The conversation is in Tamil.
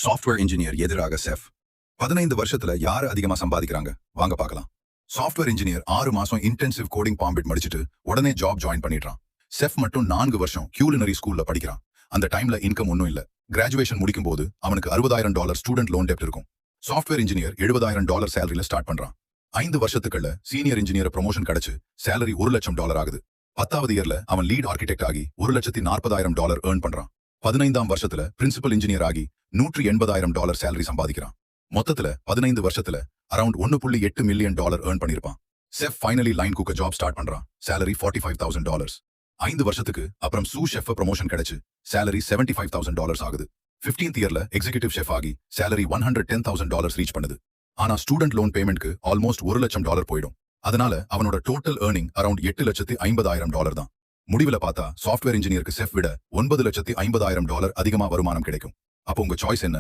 சாஃப்ட்வேர் இன்ஜினியர் எதிராக செஃப் 15 வருஷத்துல யாரு அதிகமா சம்பாதிக்கிறாங்க வாங்க பார்க்கலாம். சாஃப்ட்வேர் இன்ஜினியர் 6 மாசம் இன்டென்சிவ் கோடிங் பாம்பிட் முடிச்சிட்டு உடனே ஜாப் ஜாயின் பண்ணிடுறான். செஃப் மட்டும் 4 வருஷம் கியூலினரி ஸ்கூல்ல படிக்கிறான். அந்த டைம்ல இன்கம் ஒன்னும் இல்ல. கிராஜுவேஷன் முடிக்கும் போது அவனுக்கு $60,000 ஸ்டூடெண்ட் லோன் டெப்ட் இருக்கும். சாஃப்ட்வேர் இன்ஜினியர் $70,000 சேலரியில ஸ்டார்ட் பண்றான். 5 வருஷத்துக்குள்ள சீனியர் இன்ஜினியர் ப்ரமோஷன் கிடைச்சு சேலரி $1,00,000 ஆகுது. 10வது இயர்ல அவன் லீட் ஆர்கிடெக்ட் ஆகி $1,40,000 ஏர்ன் பண்றான். 15ஆம் வருஷத்துல பிரின்சிபல் இன்ஜினியர் ஆகி $180,000 சேலரி சம்பாதிக்கிறான். மொத்தத்துல 15 வருஷத்துல அரௌண்ட் $1.8 மில்லியன் ஏர்ன் பண்ணிருப்பான். செஃப் ஃபைனலி லைன் குக்க ஜாப் ஸ்டார்ட் பண்றான். சேலரி $45,000. 5 வருஷத்துக்கு அப்புறம் சூ ஷெஃப் ப்ரமோஷன் கிடைச்சு சேலரி $75,000 ஆகுது. 15th இயர்ல எக்ஸிகியூட்டிவ் ஷெஃப் ஆகி சேலரி $110,000 ரீச் பண்ணுது. ஆனா ஸ்டூடெண்ட் லோன் பேமெண்ட்க்கு ஆல்மோஸ்ட் $1,00,000 போயிடும். அதனால அவனோட டோட்டல் ஏர்னிங் அரௌண்ட் $8,50,000 தான். முடிவுல பார்த்தா சாஃப்ட்வேர் இன்ஜினியருக்கு செஃப் விட $9,50,000 அதிகமா வருமானம் கிடைக்கும். அப்போ உங்க சாய்ஸ் என்ன?